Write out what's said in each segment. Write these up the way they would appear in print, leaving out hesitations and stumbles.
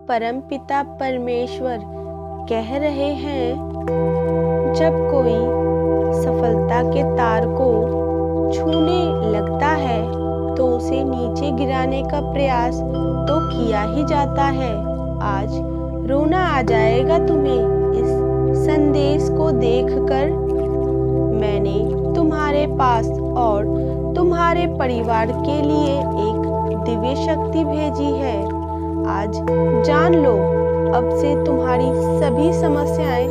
परमपिता परमेश्वर कह रहे हैं, जब कोई सफलता के तार को छूने लगता है तो उसे नीचे गिराने का प्रयास तो किया ही जाता है। आज रोना आ जाएगा तुम्हें इस संदेश को देखकर। मैंने तुम्हारे पास और तुम्हारे परिवार के लिए एक दिव्य शक्ति भेजी है। आज जान लो, अब से तुम्हारी सभी समस्याएं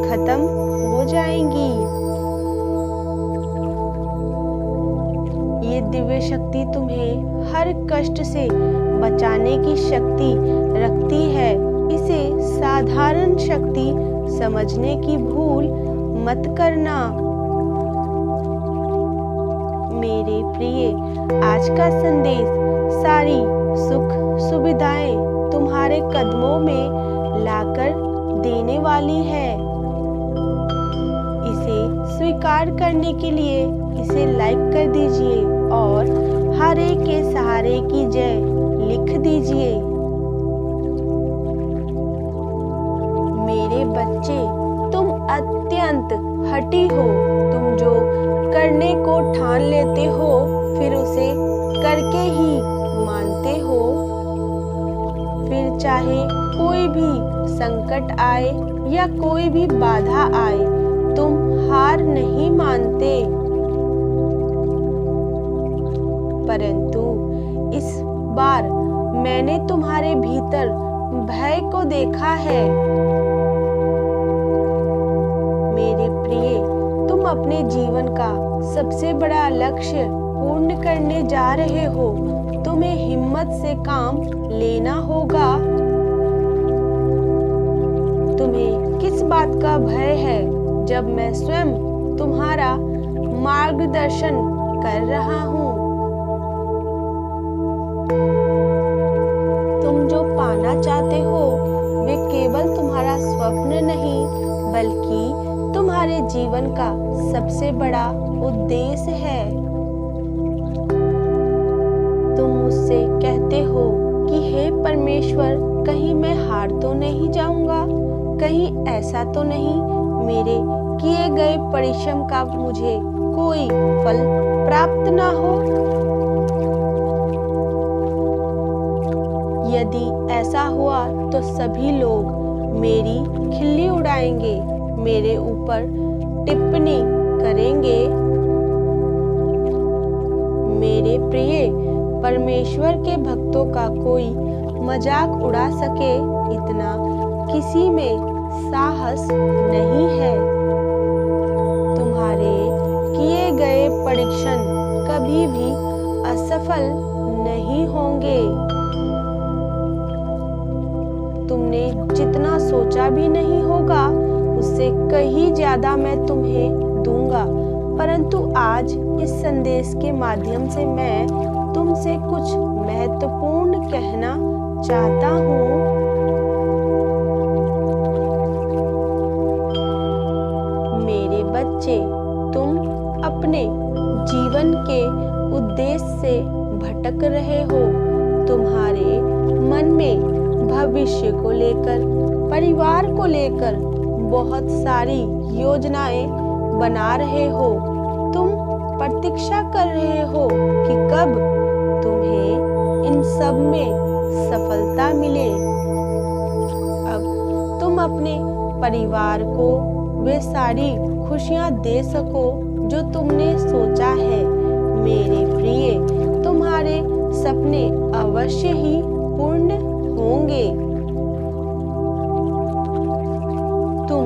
खत्म हो जाएंगी। ये दिव्य शक्ति तुम्हें हर कष्ट से बचाने की शक्ति रखती है। इसे साधारण शक्ति समझने की भूल मत करना। मेरे प्रिय, आज का संदेश सारी सुख सुविधाएं तुम्हारे कदमों में लाकर देने वाली है। इसे स्वीकार करने के लिए इसे लाइक कर दीजिए और हरे के सहारे की जय लिख दीजिए। मेरे बच्चे, तुम अत्यंत हठी हो। तुम जो करने को ठान लेते हो फिर उसे करके ही मानते हो। फिर चाहे कोई भी संकट आए या कोई भी बाधा आए, तुम हार नहीं मानते। परंतु इस बार मैंने तुम्हारे भीतर भय को देखा है। मेरे प्रिय, तुम अपने जीवन का सबसे बड़ा लक्ष्य पूर्ण करने जा रहे हो। तुम्हें हिम्मत से काम लेना होगा। तुम्हें किस बात का भय है जब मैं स्वयं तुम्हारा मार्गदर्शन कर रहा हूँ। तुम जो पाना चाहते हो वे केवल तुम्हारा स्वप्न नहीं, बल्कि तुम्हारे जीवन का सबसे बड़ा उद्देश्य है। तुम मुझसे कहते हो कि हे परमेश्वर, कहीं मैं हार तो नहीं जाऊंगा, कहीं ऐसा तो नहीं मेरे किए गए परिश्रम का मुझे कोई फल प्राप्त ना हो। यदि ऐसा हुआ तो सभी लोग मेरी खिल्ली उड़ाएंगे, मेरे ऊपर टिप्पणी करेंगे। मेरे प्रिय, परमेश्वर के भक्तों का कोई मजाक उड़ा सके इतना किसी में साहस नहीं है। तुम्हारे किए गए परीक्षण कभी भी असफल नहीं होंगे। तुमने जितना सोचा भी नहीं होगा उससे कहीं ज्यादा मैं तुम्हें दूंगा। परंतु आज इस संदेश के माध्यम से मैं तुमसे कुछ महत्वपूर्ण कहना चाहता हूँ। मेरे बच्चे, तुम अपने जीवन के उद्देश्य से भटक रहे हो। तुम्हारे मन में भविष्य को लेकर, परिवार को लेकर बहुत सारी योजनाएं बना रहे हो। तुम प्रतीक्षा कर रहे हो कि कब तुम्हें इन सब में सफलता मिले। अब तुम अपने परिवार को वे सारी खुशियां दे सको जो तुमने सोचा है। मेरे प्रिय, तुम्हारे सपने अवश्य ही पूर्ण होंगे। तुम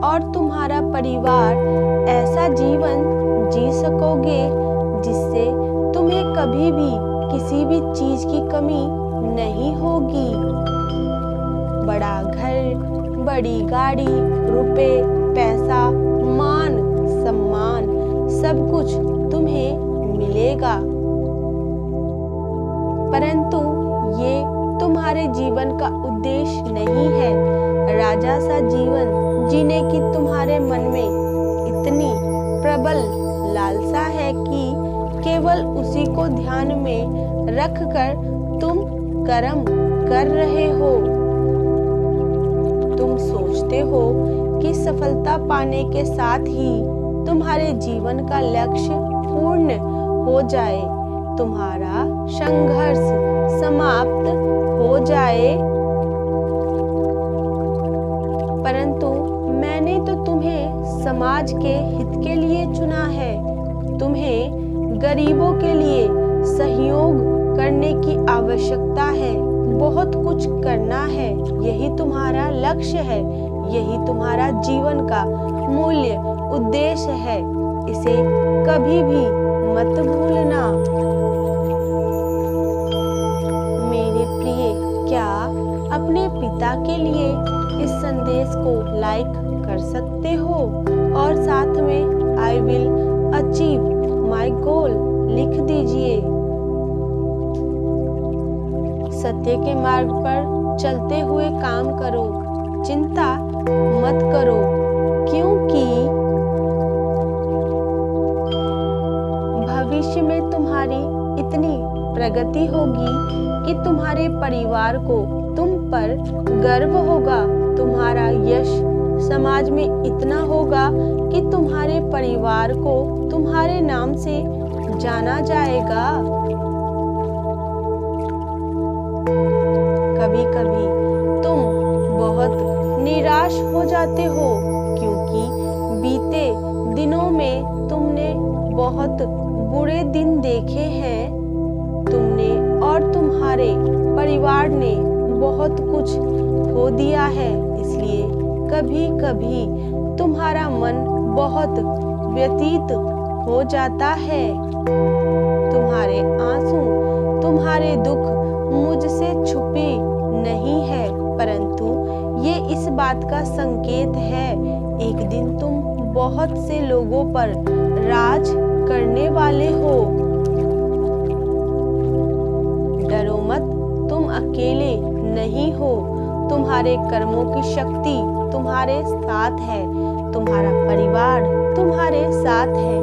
और तुम्हारा परिवार ऐसा जीवन जी सकोगे जिससे तुम्हें कभी भी किसी भी चीज की कमी नहीं होगी। बड़ा घर, बड़ी गाड़ी, रुपए, पैसा, मान सम्मान सब कुछ तुम्हें मिलेगा। परंतु ये तुम्हारे जीवन का उद्देश्य नहीं है। राजा सा जीवन जीने की तुम्हारे मन में इतनी प्रबल लालसा है कि केवल उसी को ध्यान में रखकर तुम कर्म कर रहे हो। तुम सोचते हो कि सफलता पाने के साथ ही तुम्हारे जीवन का लक्ष्य पूर्ण हो जाए, तुम्हारा संघर्ष समाप्त हो जाए, परंतु मैंने तो तुम्हें समाज के हित के लिए चुना है। तुम्हें गरीबों के लिए सहयोग करने की आवश्यकता है, बहुत कुछ करना है, यही तुम्हारा लक्ष्य है, यही तुम्हारा जीवन का मूल्य उद्देश्य है। इसे कभी भी मत भूलना। मेरे प्रिय, क्या अपने पिता के लिए इस संदेश को लाइक कर सकते हो और साथ में आई विल अचीव माई गोल लिख दीजिए। सत्य के मार्ग पर चलते हुए काम करो, चिंता मत करो, क्योंकि भविष्य में तुम्हारी इतनी प्रगति होगी कि तुम्हारे परिवार को तुम पर गर्व होगा। तुम्हारा यश समाज में इतना होगा कि तुम्हारे परिवार को तुम्हारे नाम से जाना जाएगा। कभी कभी तुम बहुत निराश हो जाते हो क्योंकि बीते दिनों में तुमने बहुत बुरे दिन देखे हैं। तुमने और तुम्हारे परिवार ने बहुत कुछ खो दिया है, इसलिए कभी कभी तुम्हारा मन बहुत व्यतीत हो जाता है। तुम्हारे आंसू, तुम्हारे दुख मुझसे छुपे नहीं है, परंतु ये इस बात का संकेत है, एक दिन तुम बहुत से लोगों पर राज करने वाले हो। डरो मत, तुम अकेले नहीं हो, तुम्हारे कर्मों की शक्ति तुम्हारे साथ है, तुम्हारा परिवार तुम्हारे साथ है,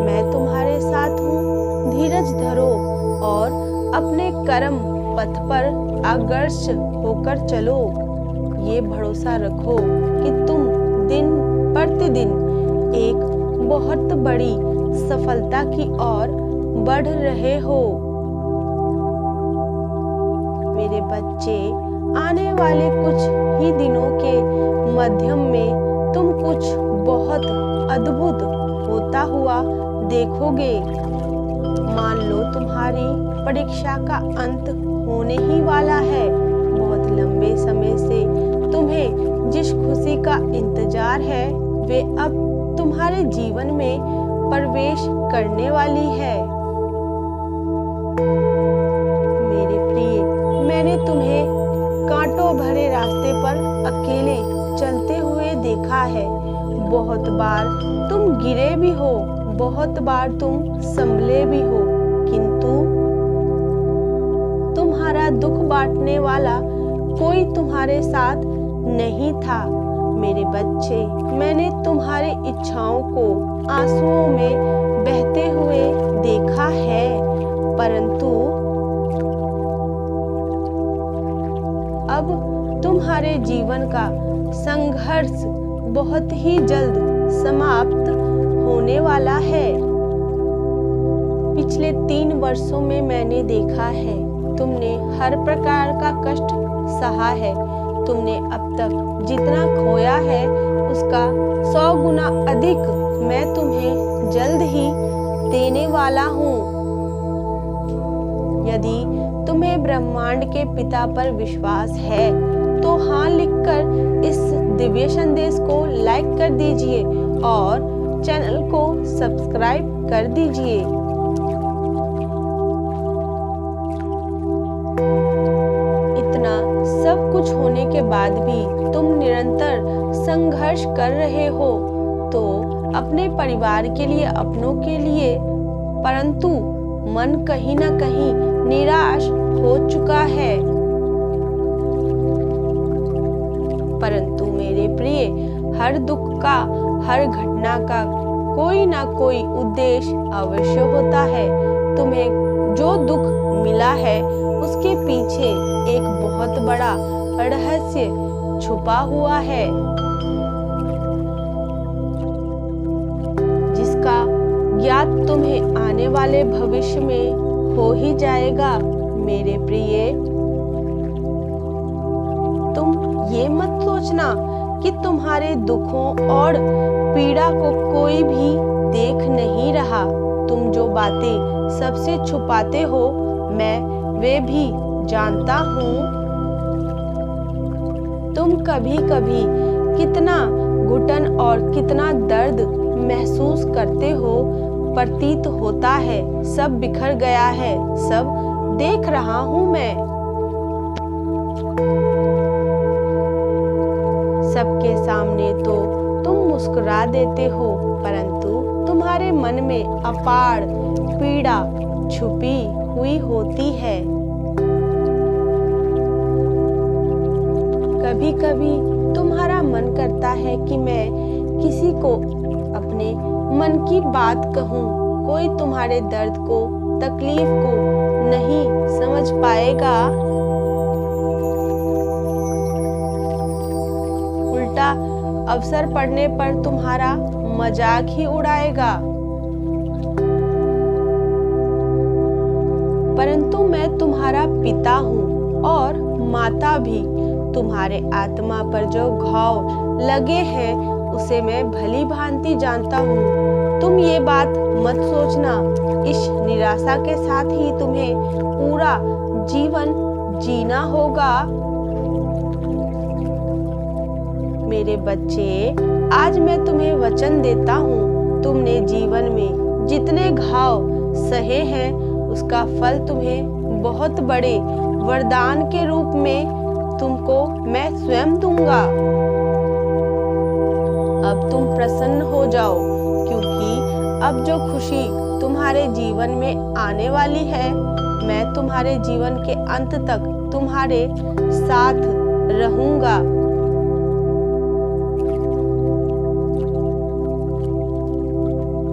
मैं तुम्हारे साथ हूँ। धीरज धरो और अपने कर्म पथ पर अग्रसर होकर चलो। ये भरोसा रखो कि तुम दिन प्रतिदिन एक बहुत बड़ी सफलता की ओर बढ़ रहे हो। मेरे बच्चे, आने वाले कुछ ही दिनों के माध्यम में तुम कुछ बहुत अद्भुत होता हुआ देखोगे। मान लो तुम्हारी परीक्षा का अंत होने ही वाला है। बहुत लंबे समय से तुम्हें जिस खुशी का इंतजार है वे अब तुम्हारे जीवन में प्रवेश करने वाली है। मेरे प्रिय, मैंने तुम्हें कांटों भरे रास्ते पर अकेले चलते हुए देखा है। बहुत बार तुम गिरे भी हो, बहुत बार तुम संभले भी हो, किंतु तुम्हारा दुख बांटने वाला कोई तुम्हारे साथ नहीं था। मेरे बच्चे, मैंने तुम्हारी इच्छाओं को आंसुओं में बहते हुए देखा है, परंतु अब तुम्हारे जीवन का संघर्ष बहुत ही जल्द समाप्त होने वाला है। पिछले 3 वर्षों में मैंने देखा है, तुमने हर प्रकार का कष्ट सहा है। तुमने अब तक जितना खोया है उसका 100 गुना अधिक मैं तुम्हें जल्द ही देने वाला हूँ। यदि तुम्हें ब्रह्मांड के पिता पर विश्वास है तो हाँ लिखकर इस दिव्य संदेश को लाइक कर दीजिए और चैनल को सब्सक्राइब कर दीजिए। इतना सब कुछ होने के बाद भी तुम निरंतर संघर्ष कर रहे हो तो अपने परिवार के लिए, अपनों के लिए, परंतु मन कहीं ना कहीं निराश हो चुका है। परंतु मेरे प्रिय, हर दुख का, हर घटना का कोई ना कोई उद्देश्य अवश्य होता है। तुम्हें जो दुख मिला है उसके पीछे एक बहुत बड़ा रहस्य छुपा हुआ है, जिसका ज्ञात तुम्हें आने वाले भविष्य में हो ही जाएगा। मेरे प्रिय, तुम ये मत सोचना कि तुम्हारे दुखों और पीड़ा को कोई भी देख नहीं रहा। तुम जो बातें सबसे छुपाते हो, मैं वे भी जानता हूँ। तुम कभी कभी कितना घुटन और कितना दर्द महसूस करते हो, प्रतीत होता है सब बिखर गया है, सब देख रहा हूँ मैं। सबके सामने तो तुम मुस्कुरा देते हो, परंतु तुम्हारे मन में अपार पीड़ा छुपी हुई होती है। कभी कभी तुम्हारा मन करता है कि मैं किसी को अपने मन की बात कहूँ, कोई तुम्हारे दर्द को, तकलीफ को नहीं समझ पाएगा, उल्टा अवसर पड़ने पर तुम्हारा मजाक ही उड़ाएगा। परंतु मैं तुम्हारा पिता हूँ और माता भी। तुम्हारे आत्मा पर जो घाव लगे हैं उसे मैं भली भांति जानता हूँ। तुम ये बात मत सोचना, इस निराशा के साथ ही तुम्हें पूरा जीवन जीना होगा। मेरे बच्चे, आज मैं तुम्हें वचन देता हूँ, तुमने जीवन में जितने घाव सहे हैं उसका फल तुम्हें बहुत बड़े वरदान के रूप में तुमको मैं स्वयं दूंगा। अब तुम प्रसन्न हो जाओ, क्योंकि अब जो खुशी तुम्हारे जीवन में आने वाली है, मैं तुम्हारे जीवन के अंत तक तुम्हारे साथ रहूंगा।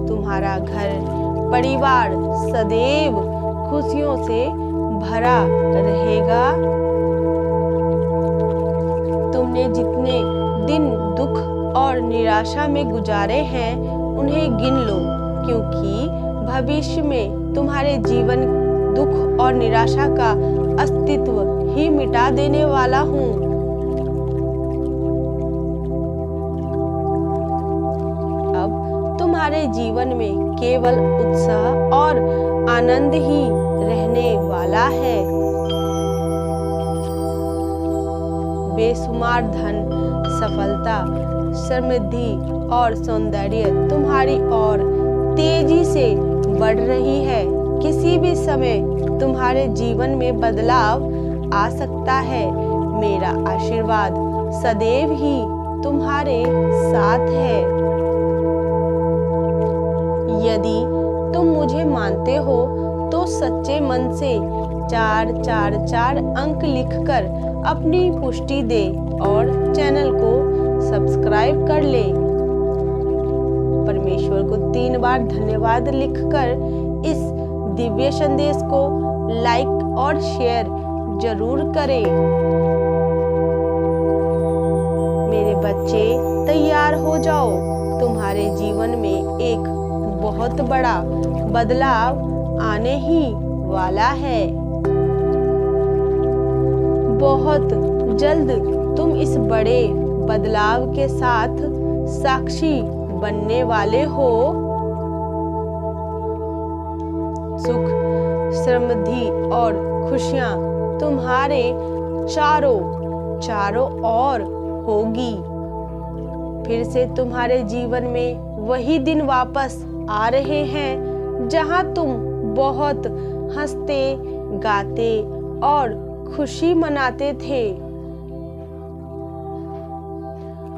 तुम्हारा घर परिवार सदैव खुशियों से भरा रहेगा। तुमने जितने दिन दुख और निराशा में गुजारे हैं उन्हें गिन लो, क्योंकि भविष्य में तुम्हारे जीवन दुख और निराशा का अस्तित्व ही मिटा देने वाला हूँ। अब तुम्हारे जीवन में केवल उत्साह और आनंद ही रहने वाला है। बेशुमार धन, सफलता, समृद्धि और सौंदर्य तुम्हारी ओर तेजी से बढ़ रही है। किसी भी समय तुम्हारे जीवन में बदलाव आ सकता है। मेरा आशीर्वाद सदैव ही तुम्हारे साथ है। यदि तुम मुझे मानते हो तो सच्चे मन से 444 अंक लिखकर अपनी पुष्टि दे और चैनल को सब्सक्राइब कर ले। परमेश्वर को 3 बार धन्यवाद लिखकर इस दिव्य संदेश को लाइक और शेयर जरूर करें। मेरे बच्चे, तैयार हो जाओ, तुम्हारे जीवन में एक बहुत बड़ा बदलाव आने ही वाला है। बहुत जल्द तुम इस बड़े बदलाव के साथ साक्षी बनने वाले हो। सुख, समृद्धि और खुशियां तुम्हारे चारों ओर होगी। फिर से तुम्हारे जीवन में वही दिन वापस आ रहे हैं जहां तुम बहुत हंसते, गाते और खुशी मनाते थे।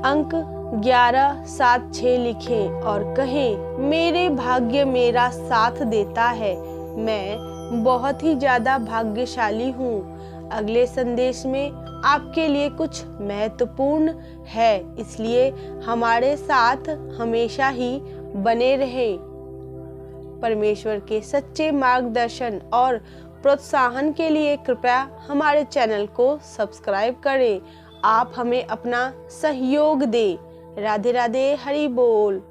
अंक 1176 लिखें और कहें, मेरे भाग्य मेरा साथ देता है, मैं बहुत ही ज्यादा भाग्यशाली हूँ। अगले संदेश में आपके लिए कुछ महत्वपूर्ण है, इसलिए हमारे साथ हमेशा ही बने रहें। परमेश्वर के सच्चे मार्गदर्शन और प्रोत्साहन के लिए कृपया हमारे चैनल को सब्सक्राइब करें। आप हमें अपना सहयोग दें। राधे राधे, हरि बोल।